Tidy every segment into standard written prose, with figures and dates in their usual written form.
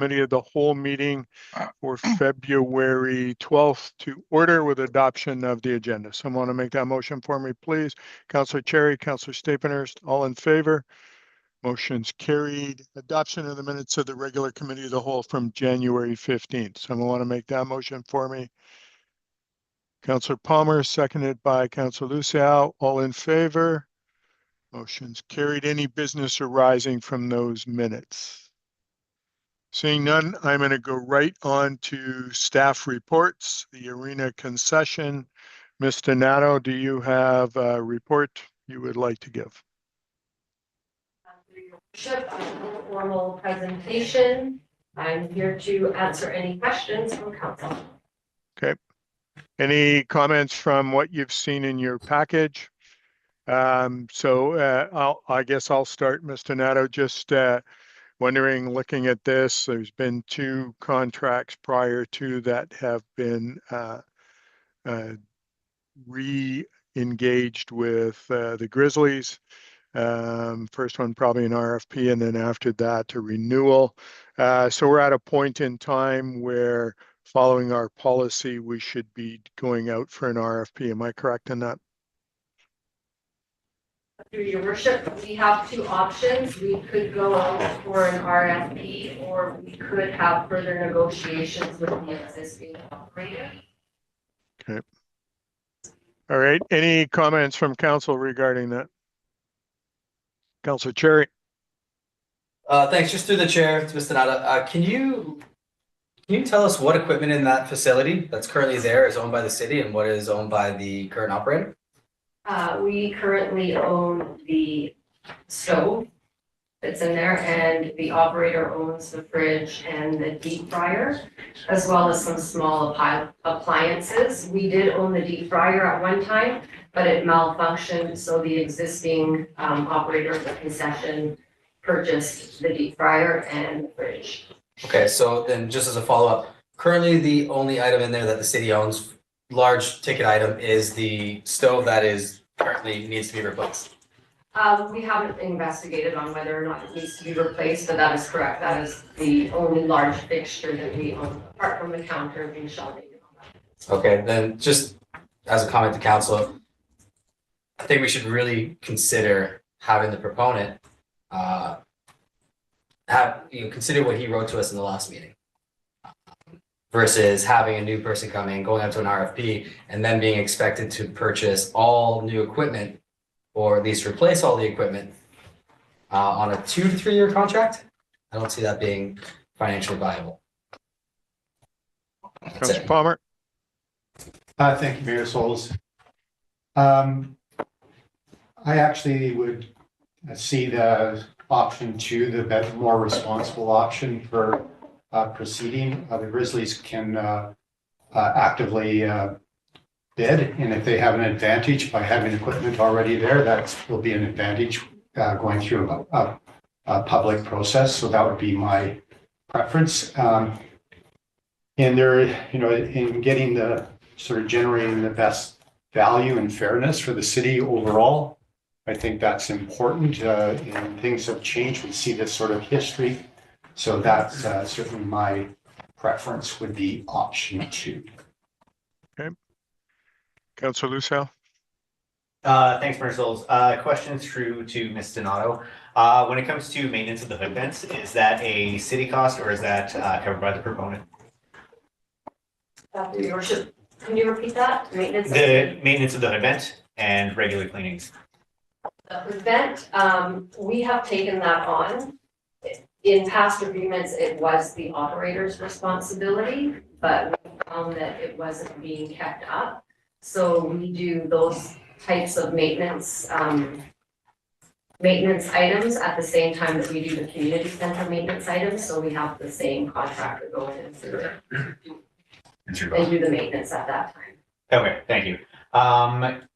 Committee of the Whole meeting for February 12th to order with adoption of the agenda. Someone want to make that motion for me, please? Councillor Cherry, Councillor Stapenhurst, all in favor? Motion's carried. Adoption of the minutes of the regular Committee of the Whole from January 15th. Someone want to make that motion for me? Councillor Palmer, seconded by Councillor Lucien, all in favor? Motion's carried. Any business arising from those minutes? Seeing none, I'm going to go right on to staff reports, the arena concession. Ms. Donato, do you have a report you would like to give? Your Worship, a formal presentation. I'm here to answer any questions from council. Okay. Any comments from what you've seen in your package? I guess I'll start, Ms. Donato, just wondering, looking at this, there's been 2 contracts prior to that have been re-engaged with the Grizzlies. First one probably an RFP, and then after that a renewal. So we're at a point in time where, following our policy, we should be going out for an RFP. Am I correct in that? Through your worship, we have 2 options. We could go out for an RFP, or we could have further negotiations with the existing operator. Okay. All right. Any comments from council regarding that? Councillor Cherry. Thanks. Just through the chair, to Mr. Nada, can you tell us what equipment in that facility that's currently there is owned by the city and what is owned by the current operator? We currently own the stove that's in there, and the operator owns the fridge and the deep fryer, as well as some small appliances. We did own the deep fryer at one time, but it malfunctioned, so the existing operator of the concession purchased the deep fryer and the fridge. Okay, so then just as a follow-up, currently the only item in there that the city owns, large ticket item, is the stove that is currently needs to be replaced. We haven't investigated on whether or not it needs to be replaced, but that is correct. That is the only large fixture that we own, apart from the counter being shelving. Okay, then just as a comment to council, I think we should really consider having the proponent consider what he wrote to us in the last meeting, versus having a new person come in, going out to an RFP, and then being expected to purchase all new equipment, or at least replace all the equipment on a 2 to 3 year contract. I don't see that being financially viable. Councillor Palmer. Thank you, Mayor Souls. I actually would see the option 2, the more responsible option for proceeding. The Grizzlies can actively bid, and if they have an advantage by having equipment already there, that will be an advantage going through a public process. So that would be my preference. And there, in getting the sort of generating the best value and fairness for the city overall, I think that's important. And things have changed. We see this sort of history. So that's certainly my preference would be option 2. Okay. Councillor Lucien. Thanks, Mayor Souls. Question through to Ms. Donato. When it comes to maintenance of the hood vents, is that a city cost or is that covered by the proponent? Your worship, can you repeat that? Maintenance of the hood vent and regular cleanings. The hood vent, we have taken that on. In past agreements, it was the operator's responsibility, but we found that it wasn't being kept up. So we do those types of maintenance items at the same time that we do the community center maintenance items. So we have the same contractor go in and do the maintenance at that time. Okay, thank you.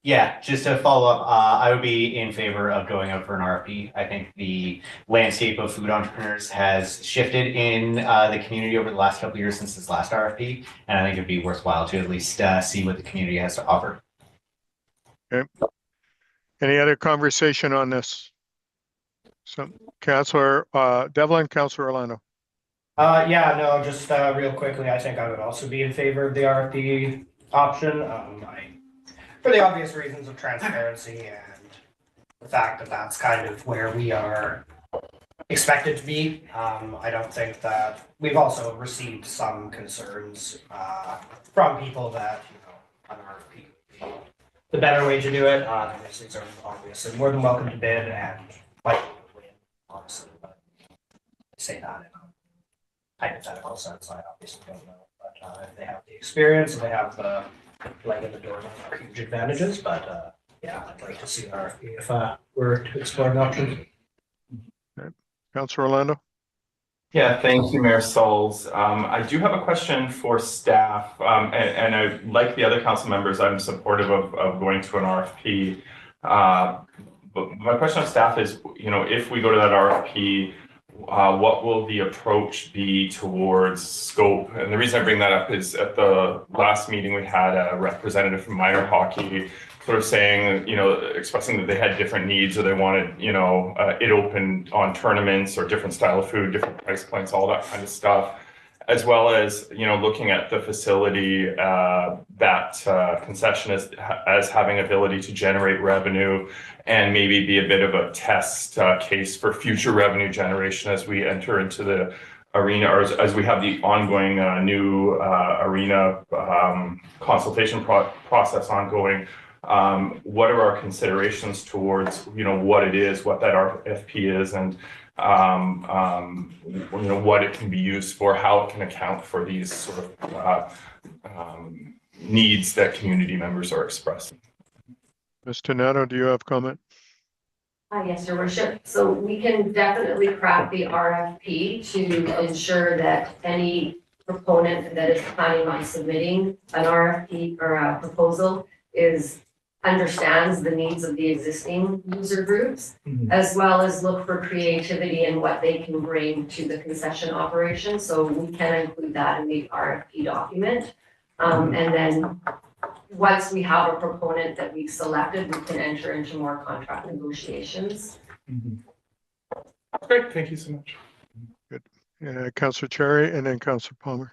Yeah, just to follow up, I would be in favor of going out for an RFP. I think the landscape of food entrepreneurs has shifted in the community over the last couple of years since this last RFP, and I think it'd be worthwhile to at least see what the community has to offer. Okay. Any other conversation on this? So, Councillor Devlin, Councillor Orlando. Yeah, no, just real quickly, I think I would also be in favor of the RFP option. For the obvious reasons of transparency and the fact that that's kind of where we are expected to be. I don't think that we've also received some concerns from people that, an RFP would be the better way to do it. The Grizzlies are obviously more than welcome to bid and likely would win, honestly, but I say that in a hypothetical sense. I obviously don't know, but if they have the experience and they have the leg in the door, those are huge advantages. But yeah, I'd like to see an RFP if we're to explore an option. Councillor Orlando? Yeah, thank you, Mayor Sauls. I do have a question for staff, and I, like the other council members, I'm supportive of going to an RFP. But my question of staff is, if we go to that RFP, what will the approach be towards scope? And the reason I bring that up is at the last meeting, we had a representative from minor hockey sort of saying, expressing that they had different needs or they wanted, it open on tournaments or different style of food, different price points, all that kind of stuff, as well as, looking at the facility, that concession as having ability to generate revenue and maybe be a bit of a test case for future revenue generation as we enter into the arena, or as we have the ongoing new arena consultation process ongoing. What are our considerations towards, what it is, what that RFP is, and what it can be used for, how it can account for these sort of needs that community members are expressing. Ms. Donato, do you have comment? Yes, Your Worship. So we can definitely craft the RFP to ensure that any proponent that is planning on submitting an RFP or a proposal understands the needs of the existing user groups, as well as look for creativity in what they can bring to the concession operation. So we can include that in the RFP document. And then once we have a proponent that we've selected, we can enter into more contract negotiations. Great, thank you so much. Good. Councillor Cherry and then Councillor Palmer.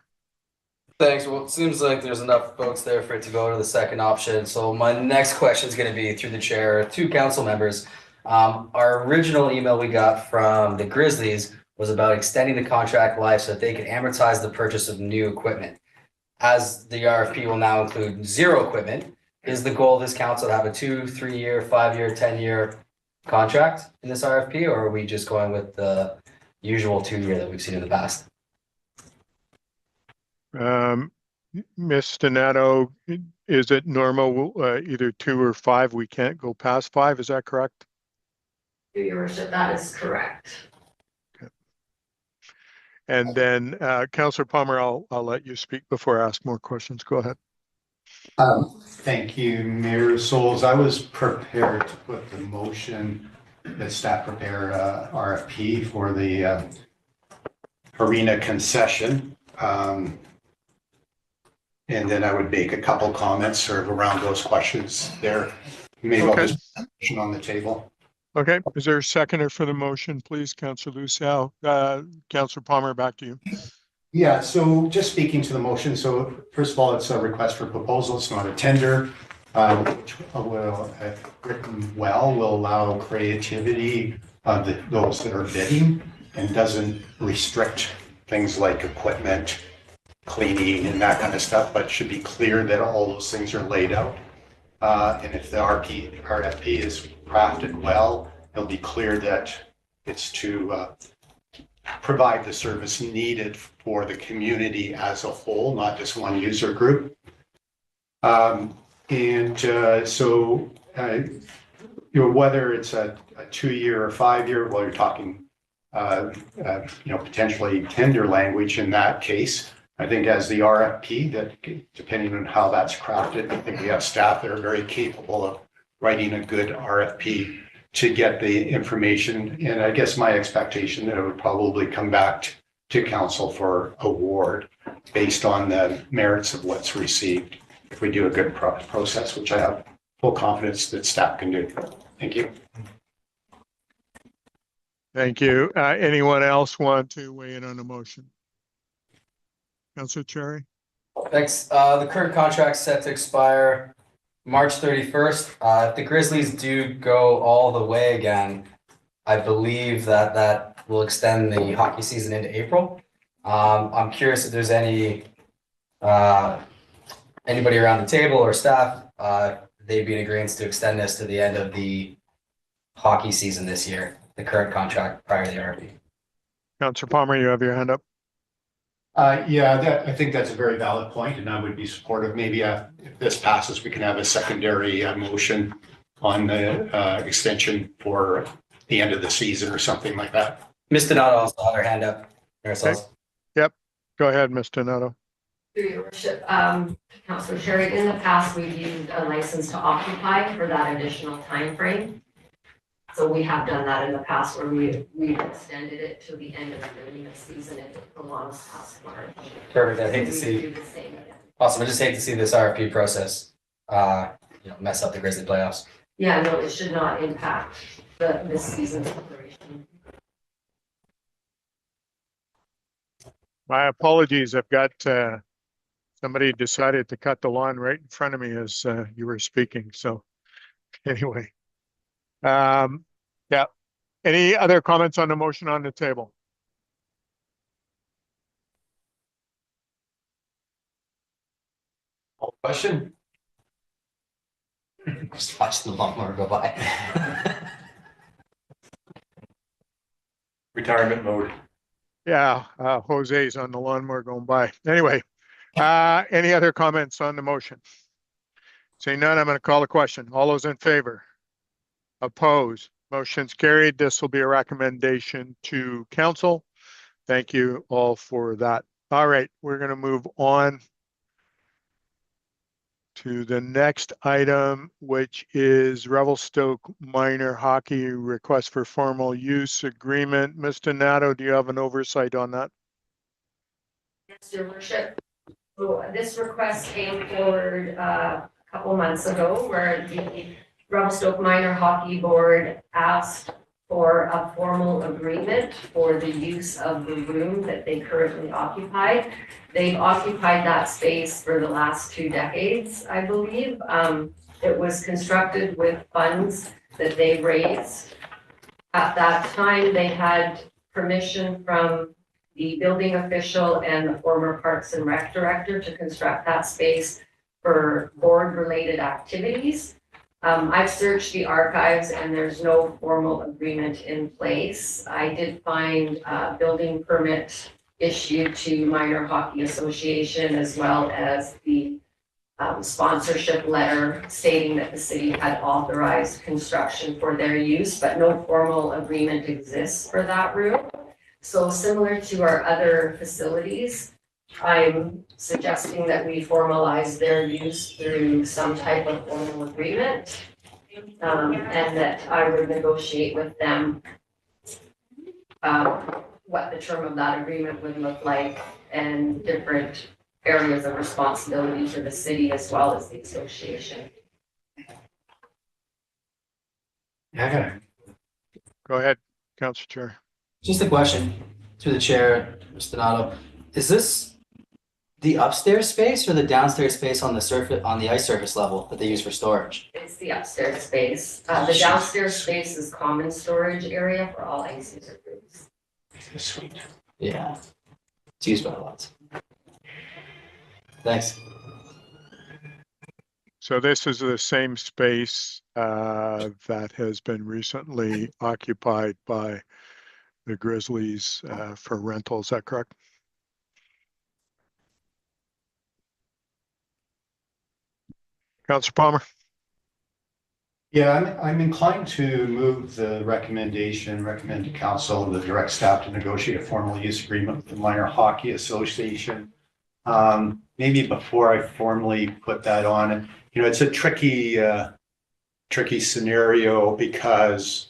Thanks. Well, it seems like there's enough folks there for it to go to the second option. So my next question is going to be through the chair to council members. Our original email we got from the Grizzlies was about extending the contract life so that they can amortize the purchase of new equipment. As the RFP will now include zero equipment, is the goal of this council to have a 2, 3 year, 5 year, 10-year contract in this RFP, or are we just going with the usual 2 year that we've seen in the past? Ms. Donato, is it normal either 2 or 5? We can't go past 5. Is that correct? Your Worship, that is correct. Okay. And then Councillor Palmer, I'll let you speak before I ask more questions. Go ahead. Thank you, Mayor Sauls. I was prepared to put the motion that staff prepare RFP for the arena concession. And then I would make a couple comments sort of around those questions there. Maybe I'll just put a motion on the table. Okay. Is there a seconder for the motion, please? Councillor Lucille. Councillor Palmer, back to you. Yeah, so just speaking to the motion. So first of all, it's a request for proposal. It's not a tender, which will, if written well, will allow creativity of those that are bidding and doesn't restrict things like equipment, cleaning and that kind of stuff, but should be clear that all those things are laid out. And if the RFP is crafted well, it'll be clear that it's to provide the service needed for the community as a whole, not just one user group. So whether it's a 2 year or 5 year, well, you're talking, potentially tender language in that case. I think as the RFP, that depending on how that's crafted, I think we have staff that are very capable of writing a good RFP to get the information. And I guess my expectation that it would probably come back to council for award based on the merits of what's received. If we do a good process, which I have full confidence that staff can do. Thank you. Thank you. Anyone else want to weigh in on the motion? Councillor Cherry? Thanks. The current contract's set to expire March 31st. If the Grizzlies do go all the way again, I believe that will extend the hockey season into April. I'm curious if there's any anybody around the table or staff, they'd be in agreement to extend this to the end of the hockey season this year, the current contract prior to the RFP. Councillor Palmer, you have your hand up. Yeah, I think that's a very valid point, and I would be supportive. Maybe if this passes, we can have a secondary motion on the extension for the end of the season or something like that. Ms. Donato also had her hand up. Ourselves. Go ahead, Ms. Donato. Through your worship, Councillor Sherry, in the past, we've used a license to occupy for that additional time frame. So we have done that in the past where we've extended it to the end of the agreement season if it prolongs past March. Perfect. I hate to We see. do the same again. Awesome. I just hate to see this RFP process, mess up the Grizzly playoffs. Yeah, no, it should not impact this season's operation. My apologies. I've got somebody decided to cut the lawn right in front of me as you were speaking. So anyway, yeah. Any other comments on the motion on the table? Question? Just watch the lawnmower go by. Retirement mode. Yeah, Jose's on the lawnmower going by. Anyway, any other comments on the motion? Seeing none, I'm going to call the question. All those in favor? Opposed? Motion's carried. This will be a recommendation to council. Thank you all for that. All right, we're going to move on to the next item, which is Revelstoke Minor Hockey Request for Formal Use Agreement. Mr. Nato, do you have an oversight on that? Yes, Your Worship. So this request came forward a couple months ago where the Revelstoke Minor Hockey Board asked for a formal agreement for the use of the room that they currently occupy. They've occupied that space for the last 2 decades, I believe. It was constructed with funds that they raised. At that time, they had permission from the building official and the former Parks and Rec director to construct that space for board-related activities. I've searched the archives and there's no formal agreement in place. I did find a building permit issued to Minor Hockey Association as well as the sponsorship letter stating that the city had authorized construction for their use, but no formal agreement exists for that room. So similar to our other facilities, I'm suggesting that we formalize their use through some type of formal agreement, and that I would negotiate with them what the term of that agreement would look like and different areas of responsibility for the city as well as the association. Yeah, Go ahead, Councilor Chair. just a question through the chair, Mr. Donato. Is this the upstairs space or the downstairs space on the surface, on the ice surface level that they use for storage? It's the upstairs space. The downstairs space is common storage area for all ice user groups. Sweet. Yeah, it's used by lots. Thanks. So this is the same space that has been recently occupied by the Grizzlies for rental. Is that correct? Councilor Palmer? Yeah, I'm inclined to move the recommend to council, the direct staff to negotiate a formal use agreement with the Minor Hockey Association. Maybe before I formally put that on, it's a tricky scenario because,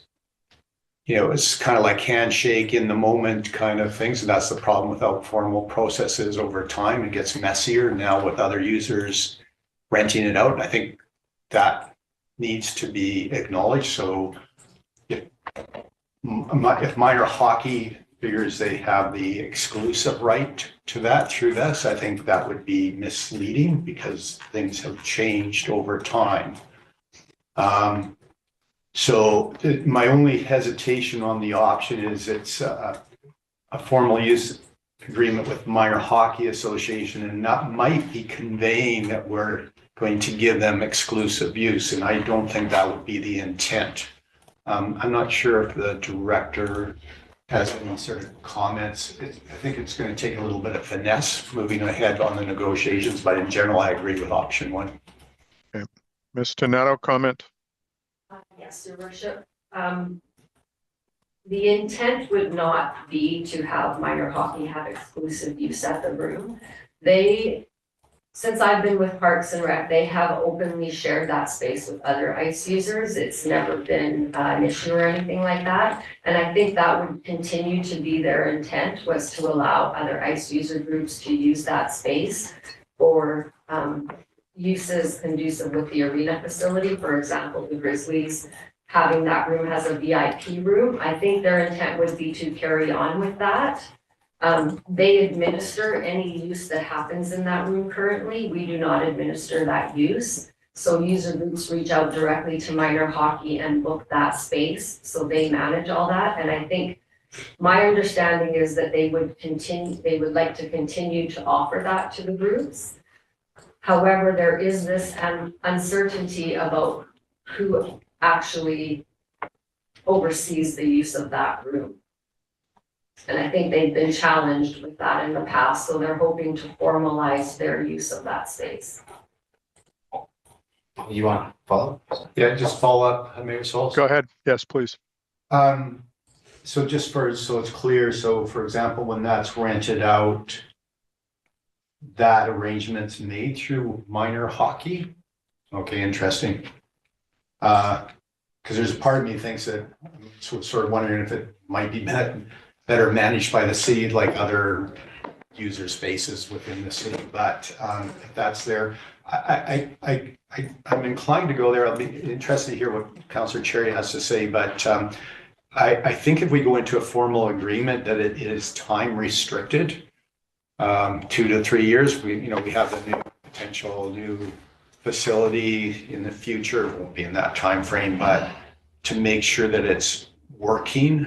it's kind of like handshake in the moment kind of things. And that's the problem without formal processes over time. It gets messier now with other users renting it out. And I think that needs to be acknowledged. So if Minor Hockey figures they have the exclusive right to that through this. I think that would be misleading because things have changed over time. So my only hesitation on the option is it's a formal use agreement with Minor Hockey Association, and that might be conveying that we're going to give them exclusive use, and I don't think that would be the intent. I'm not sure if the director has any sort of comments. I think it's going to take a little bit of finesse moving ahead on the negotiations, but in general, I agree with option one. Ms. Donato, comment? Yes, Your Worship. The intent would not be to have Minor Hockey have exclusive use at the room. Since I've been with Parks and Rec, they have openly shared that space with other ice users. It's never been an issue or anything like that. And I think that would continue to be their intent, was to allow other ice user groups to use that space for uses conducive with the arena facility. For example, the Grizzlies having that room as a VIP room. I think their intent would be to carry on with that. They administer any use that happens in that room currently. We do not administer that use. So user groups reach out directly to Minor Hockey and book that space. So they manage all that. And I think my understanding is that they would like to continue to offer that to the groups. However, there is this uncertainty about who actually oversees the use of that room. And I think they've been challenged with that in the past, so they're hoping to formalize their use of that space. You want to follow? Yeah, just follow up, Mayor Souls. Go ahead. Yes, please. So just so it's clear, so for example, when that's rented out, that arrangement's made through Minor Hockey? Okay, interesting. Because there's a part of me thinks that, I'm sort of wondering if it might be better managed by the city, like other user spaces within the city. But if that's there, I'm inclined to go there. I'll be interested to hear what Councillor Cherry has to say. But I think if we go into a formal agreement that it is time restricted, 2 to 3 years, we have the new potential new facility in the future. It won't be in that time frame, but to make sure that it's working.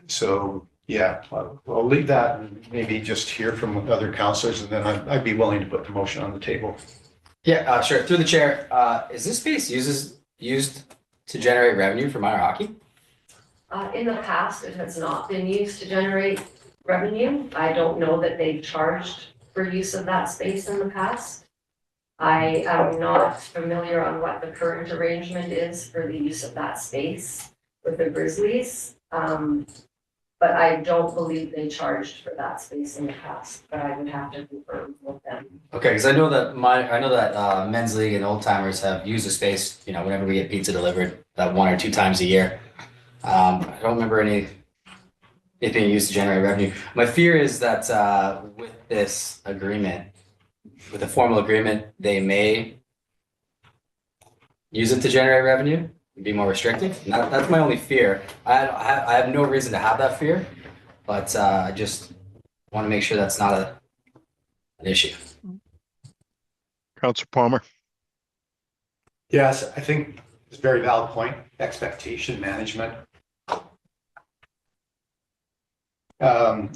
So yeah, I'll leave that and maybe just hear from other councillors, and then I'd be willing to put the motion on the table. Yeah, sure. Through the chair, is this space used to generate revenue for Minor Hockey? In the past, it has not been used to generate revenue. I don't know that they've charged for use of that space in the past. I am not familiar on what the current arrangement is for the use of that space with the Grizzlies. But I don't believe they charged for that space in the past, but I would have to confirm with them. Okay, because I know that Men's League and Old Timers have used the space, whenever we get pizza delivered, that 1 or 2 times a year. I don't remember it being used to generate revenue. My fear is that with this agreement, with a formal agreement, they may use it to generate revenue, be more restrictive. That's my only fear. I have no reason to have that fear, but I just want to make sure that's not an issue. Councillor Palmer. Yes, I think it's a very valid point. Expectation management.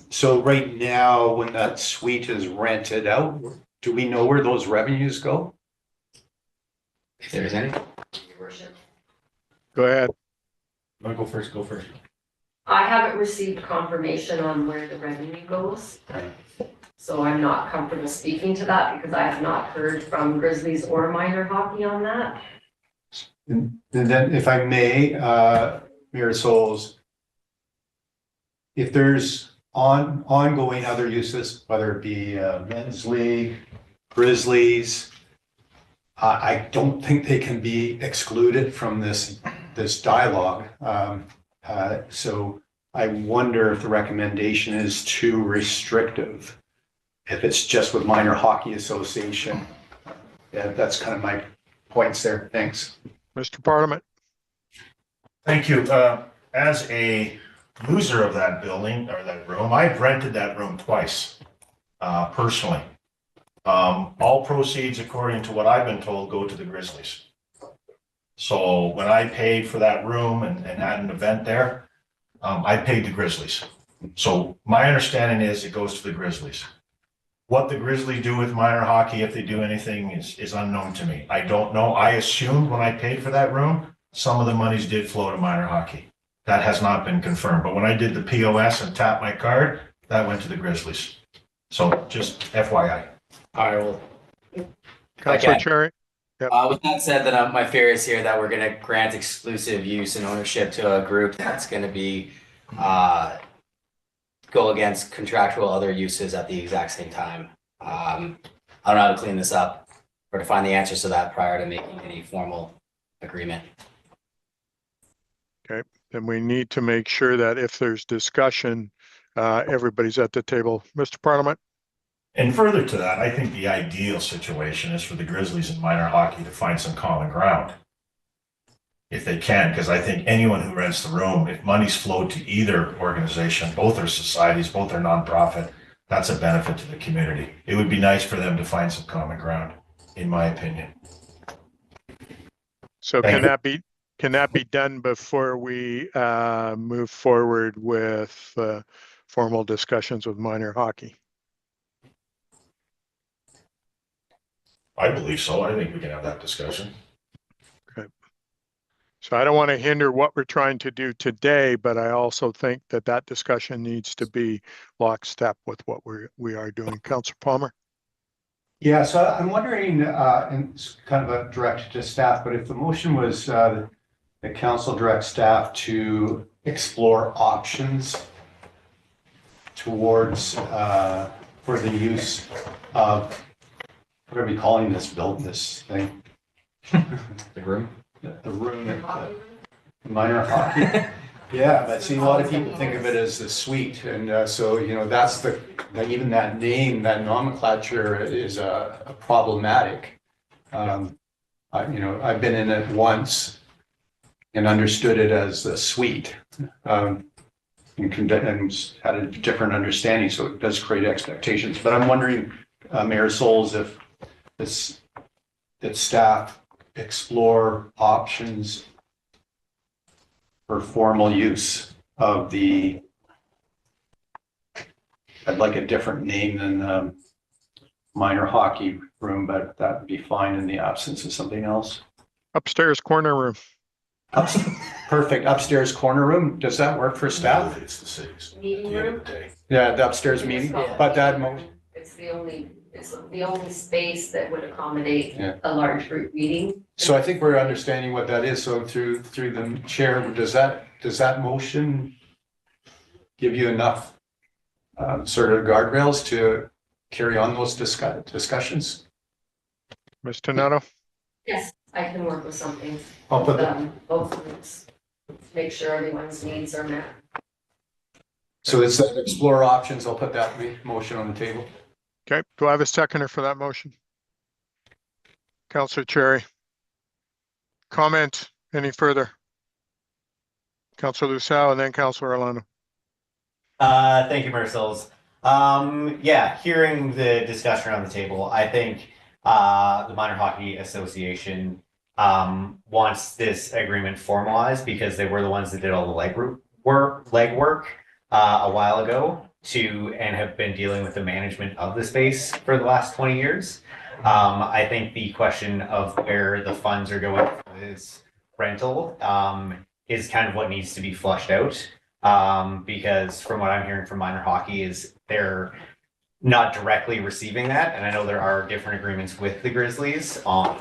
So right now, when that suite is rented out, do we know where those revenues go? If there's any. Your Worship. Go ahead. Want to go first? Go first. I haven't received confirmation on where the revenue goes. So I'm not comfortable speaking to that because I have not heard from Grizzlies or Minor Hockey on that. And then if I may, Mayor Souls, if there's ongoing other uses, whether it be Men's League, Grizzlies, I don't think they can be excluded from this dialogue. So I wonder if the recommendation is too restrictive. If it's just with Minor Hockey Association. Yeah, that's kind of my points there. Thanks. Mr. Parliament. Thank you. As a user of that building or that room. I've rented that room twice, personally. All proceeds, according to what I've been told, go to the Grizzlies. So when I paid for that room and had an event there, I paid the Grizzlies. So my understanding is it goes to the Grizzlies. What the Grizzlies do with minor hockey, if they do anything, is unknown to me. I don't know. I assumed when I paid for that room, some of the monies did flow to minor hockey. That has not been confirmed. But when I did the POS and tapped my card, that went to the Grizzlies. So just FYI. All right, well, Councillor Okay. Cherry. with that said, then my fear is here that we're gonna grant exclusive use and ownership to a group that's gonna be, go against contractual other uses at the exact same time. I don't know how to clean this up or to find the answers to that prior to making any formal agreement. Then we need to make sure that if there's discussion, everybody's at the table. Mr. Parliament? And further to that, I think the ideal situation is for the Grizzlies and minor hockey to find some common ground. If they can, because I think anyone who rents the room, if money's flowed to either organization, both are societies, both are nonprofit, that's a benefit to the community. It would be nice for them to find some common ground, in my opinion. So Thank can that be done before we move forward with formal discussions with minor hockey? I believe so. I think we can have that discussion. So I don't want to hinder what we're trying to do today, but I also think that that discussion needs to be lockstep with what we are doing. Councillor Palmer? Yeah, so I'm wondering, and it's kind of a directed to staff, but if the motion was the council directs staff to explore options towards for the use of, what are we calling this thing? The room? The room, the minor hockey. Yeah, but see, a lot of people think of it as the suite, and so, you know, that's even that name, that nomenclature is problematic. I've been in it once and understood it as a suite, and had a different understanding, so it does create expectations. But I'm wondering, Mayor Souls, if that staff explore options for formal use of the, I'd like a different name than minor hockey room, but that would be fine in the absence of something else. Upstairs corner room. Perfect, upstairs corner room. Does that work for staff? It's the city's. Meeting room? Yeah, the upstairs meeting, but that, It's the only space that would accommodate Yeah. a large group meeting. so I think we're understanding what that is. So through the chair, does that motion give you enough sort of guardrails to carry on those discussions? Ms. Tonato? Yes, I can work with something, I'll put the, both groups, make sure everyone's needs are met. so it's that explore options. I'll put that motion on the table. Okay, do I have a seconder for that motion? Councillor Cherry? Comment any further? Councillor Lucero and then Councillor Orlando. Thank you, Marcels. Yeah, hearing the discussion around the table, I think the Minor Hockey Association wants this agreement formalized because they were the ones that did all the legwork a while ago and have been dealing with the management of the space for the last 20 years. I think the question of where the funds are going for this rental is kind of what needs to be flushed out. Because from what I'm hearing from minor hockey is they're not directly receiving that. And I know there are different agreements with the Grizzlies on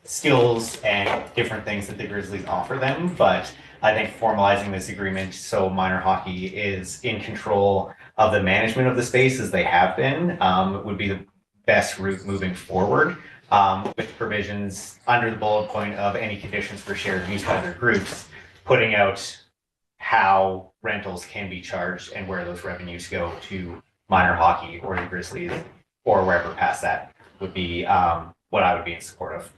skills and different things that the Grizzlies offer them. But I think formalizing this agreement so minor hockey is in control of the management of the space as they have been would be the best route moving forward, with provisions under the bullet point of any conditions for shared use by other groups, putting out how rentals can be charged and where those revenues go to minor hockey or the Grizzlies or wherever past that would be what I would be in support of.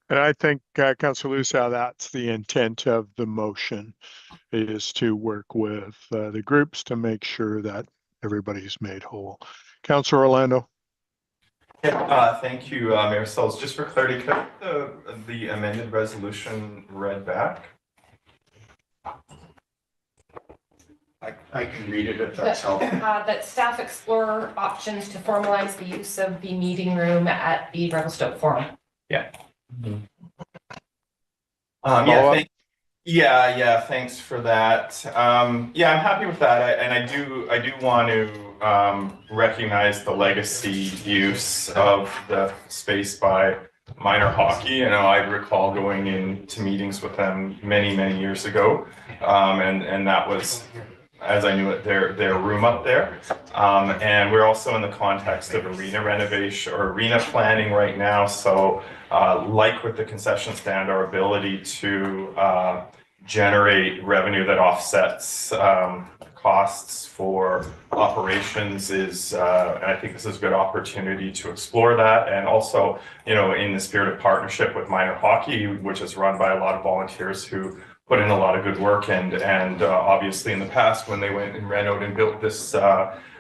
And I think, Councilor Lusow, that's the intent of the motion, is to work with the groups to make sure that everybody's made whole. Councilor Orlando. Yeah, thank you, Mayor Sells. Just for clarity, could I have the amended resolution read back? I can read it if that's helpful. That staff explore options to formalize the use of the meeting room at the Revelstoke Forum. Yeah, thanks for that. Yeah, I'm happy with that. I do want to recognize the legacy use of the space by minor hockey. You know, I recall going into meetings with them many years ago, and that was, as I knew it, their room up there. And we're also in the context of arena renovation or arena planning right now. So like with the concession stand, our ability to generate revenue that offsets costs for operations is, and I think this is a good opportunity to explore that. And also, you know, in the spirit of partnership with minor hockey, which is run by a lot of volunteers who put in a lot of good work, and obviously in the past when they went and renovated and built this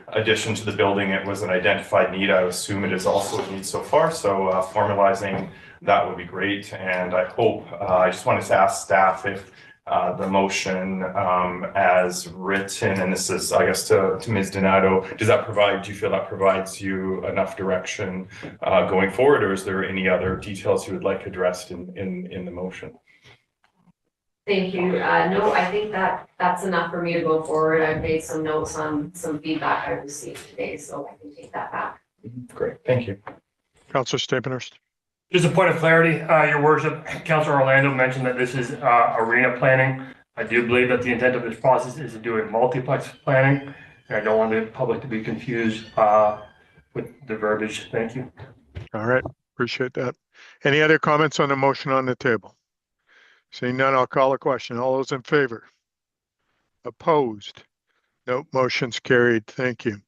addition to the building, it was an identified need. I assume it is also a need so far. So formalizing that would be great. And I hope, I just wanted to ask staff if the motion as written, and this is, I guess, to Ms. Donato, do you feel that provides you enough direction going forward, or is there any other details you would like addressed in the motion? Thank you. No, I think that's enough for me to go forward. I've made some notes on some feedback I received today, so I can take that back. Great, thank you. Councilor Stappenhurst. Just a point of clarity, Your Worship, Councilor Orlando mentioned that this is arena planning. I do believe that the intent of this process is to do a multiplex planning. And I don't want the public to be confused with the verbiage. Thank you. All right, appreciate that. Any other comments on the motion on the table? Seeing none, I'll call a question. All those in favor? Opposed? Nope, motion's carried. Thank you.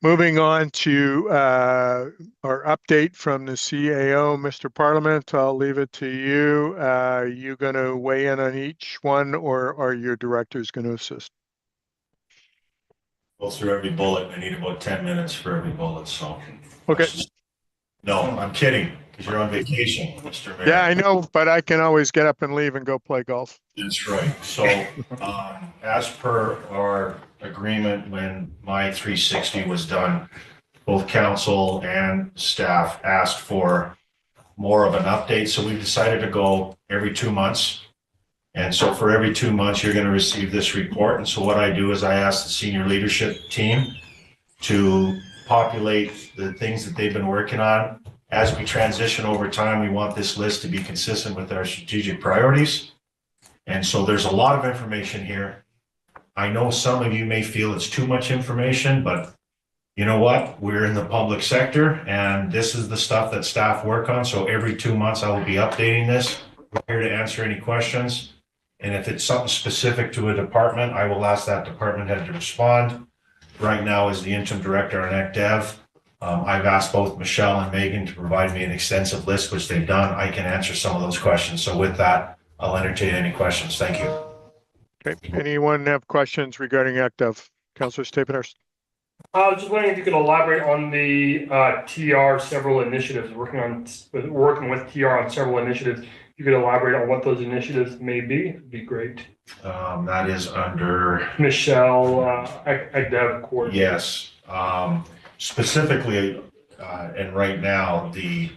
Moving on to our update from the CAO, Mr. Parliament, I'll leave it to you. Are you going to weigh in on each one, or are your directors going to assist? Go through every bullet. I need about 10 minutes for every bullet, so. Okay. No, I'm kidding, because you're on vacation, Mr. Mayor. Yeah, I know, but I can always get up and leave and go play golf. That's right. So, as per our agreement, when my 360 was done, both council and staff asked for more of an update. So we decided to go every 2 months. And so for every 2 months, you're going to receive this report. And so what I do is I ask the senior leadership team to populate the things that they've been working on. As we transition over time, we want this list to be consistent with our strategic priorities. And so there's a lot of information here. I know some of you may feel it's too much information, but you know what? We're in the public sector, and this is the stuff that staff work on. So every 2 months, I will be updating this. We're here to answer any questions. And if it's something specific to a department, I will ask that department head to respond. Right now, as the interim director on ECDev, I've asked both Michelle and Megan to provide me an extensive list, which they've done. I can answer some of those questions. So with that, I'll entertain any questions. Thank you. Okay. Anyone have questions regarding ECDev? Councilor Stappenhurst. I was just wondering if you could elaborate on the TR several initiatives, working with TR on several initiatives. If you could elaborate on what those initiatives may be, it'd be great. That is under Michelle, ECDev coordinator. Yes. Specifically, and right now, the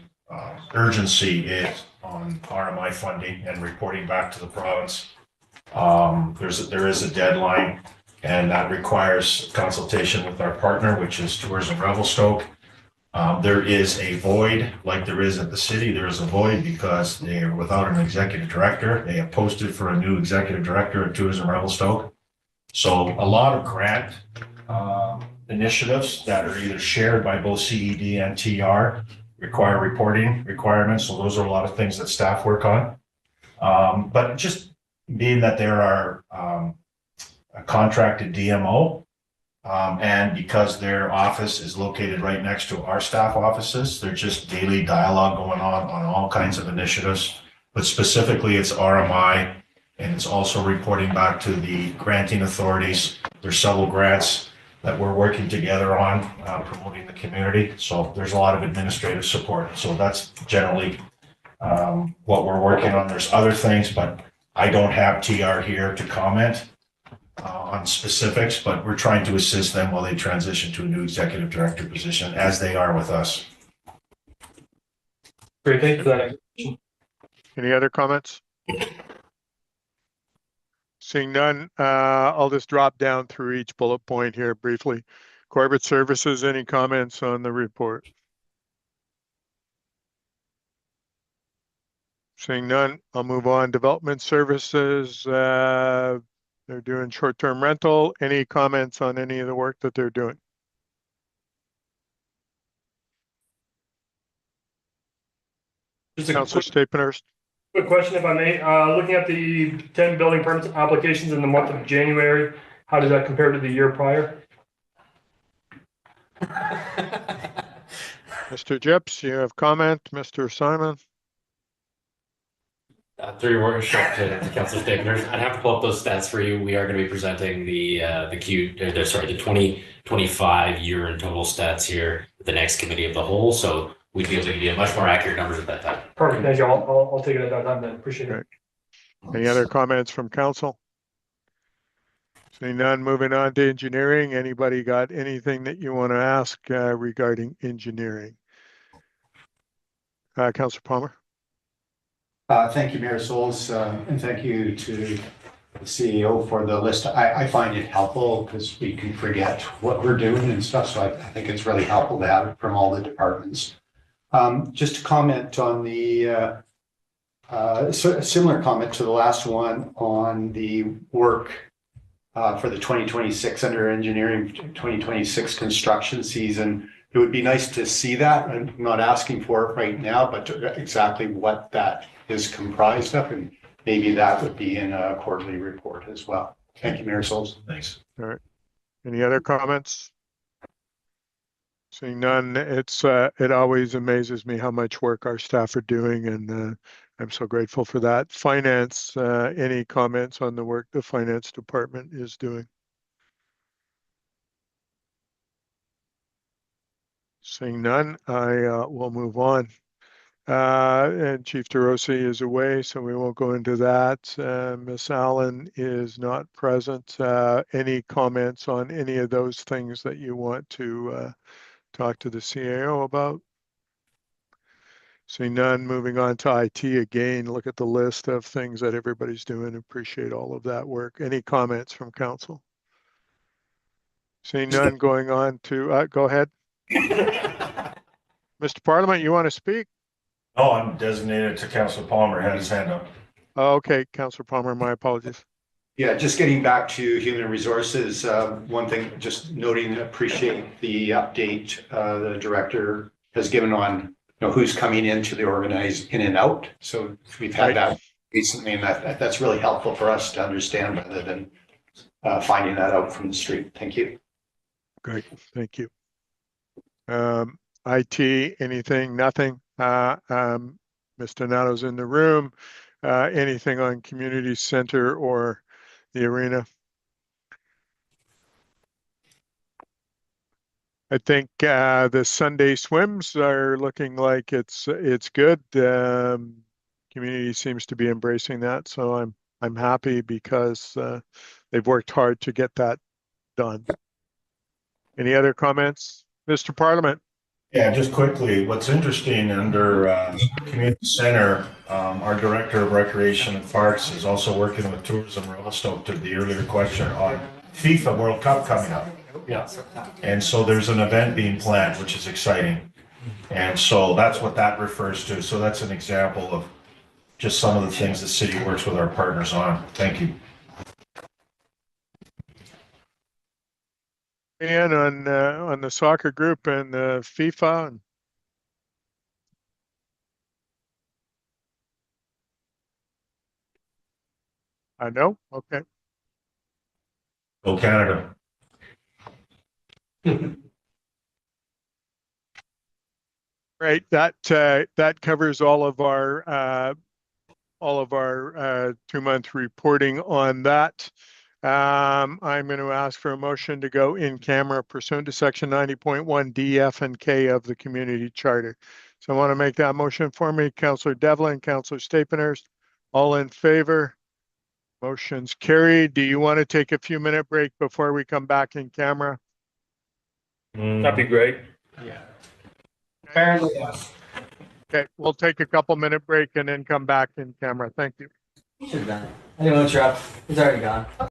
urgency is on RMI funding and reporting back to the province. There is a deadline, and that requires consultation with our partner, which is Tourism Revelstoke. There is a void, like there is at the city. There is a void because they are without an executive director. They have posted for a new executive director at Tourism Revelstoke. So a lot of grant initiatives that are either shared by both CED and TR require reporting requirements. So those are a lot of things that staff work on. But just being that there are a contracted DMO, And because their office is located right next to our staff offices, there's just daily dialogue going on all kinds of initiatives. But specifically, it's RMI, and it's also reporting back to the granting authorities. There's several grants that we're working together on, promoting the community. So there's a lot of administrative support. So that's generally what we're working on. There's other things, but I don't have TR here to comment on specifics, but we're trying to assist them while they transition to a new executive director position, as they are with us. Great, thank you for that. Any other comments? Seeing none, I'll just drop down through each bullet point here briefly. Corporate Services, any comments on the report? Seeing none, I'll move on. Development Services, they're doing short-term rental. Any comments on any of the work that they're doing? Just a Councilor Stapehurst. quick question, if I may. Looking at the 10 building permits applications in the month of January, how does that compare to the year prior? Mr. Jips, you have comment? Mr. Simon? Through your worship to Councilor Stapehurst, I'd have to pull up those stats for you. We are going to be presenting the 2025 year in total stats here at the next committee of the whole. So we'd be able to give you much more accurate numbers at that time. Perfect, thank you. I'll take it at that time then. Appreciate it. Any other comments from council? Seeing none, moving on to engineering. Anybody got anything that you want to ask regarding engineering? Councilor Palmer? Thank you, Mayor Souls, and thank you to the CEO for the list. I find it helpful because we can forget what we're doing and stuff, so I think it's really helpful to have it from all the departments. Just to comment on the similar comment to the last one on the work for the 2026 under engineering 2026 construction season. It would be nice to see that. I'm not asking for it right now, but exactly what that is comprised of, and maybe that would be in a quarterly report as well. Thank you, Mayor Souls. Thanks. All right. Any other comments? Seeing none, it always amazes me how much work our staff are doing, and I'm so grateful for that. Finance, any comments on the work the finance department is doing? Seeing none, I will move on. And Chief DeRossi is away, so we won't go into that. Miss Allen is not present. Any comments on any of those things that you want to talk to the CAO about? Seeing none, moving on to IT again. Look at the list of things that everybody's doing. Appreciate all of that work. Any comments from council? Seeing none, going on to, go ahead. Mr. Parliament, you want to speak? No, I'm designated to Councilor Palmer, had his hand up. Oh, okay, Councilor Palmer, my apologies. Yeah, just getting back to human resources, one thing, just noting, appreciate the update the director has given on who's coming into the organized in and out. So we've had that recently, and that's really helpful for us to understand rather than finding that out from the street. Thank you. Great, thank you. IT, anything, nothing? Mr. Nato's in the room. Anything on community center or the arena? I think the Sunday swims are looking like it's good. Community seems to be embracing that, so I'm happy because they've worked hard to get that done. Any other comments, Mr. Parliament? Yeah, just quickly, what's interesting under community center, our director of recreation and parks is also working with tourism. Revelstoke to the earlier question on FIFA World Cup coming up. Yeah. And so there's an event being planned, which is exciting. And so that's what that refers to. So that's an example of just some of the things the city works with our partners on. Thank you. And on the soccer group and FIFA. I know. Okay. Go Canada. Right, that covers all of our 2-month reporting on that. I'm going to ask for a motion to go in camera pursuant to section 90.1 D, F, and K of the community charter. So I want to make that motion for me. Councillor Devlin, Councillor Stapenhurst, all in favor? Motion's carried. Do you want to take a few minute break before we come back in camera? That'd be great. Yeah. Apparently, yes. Okay, we'll take a couple minute break and then come back in camera. Thank you. Should have done it. I didn't want to interrupt. He's already gone.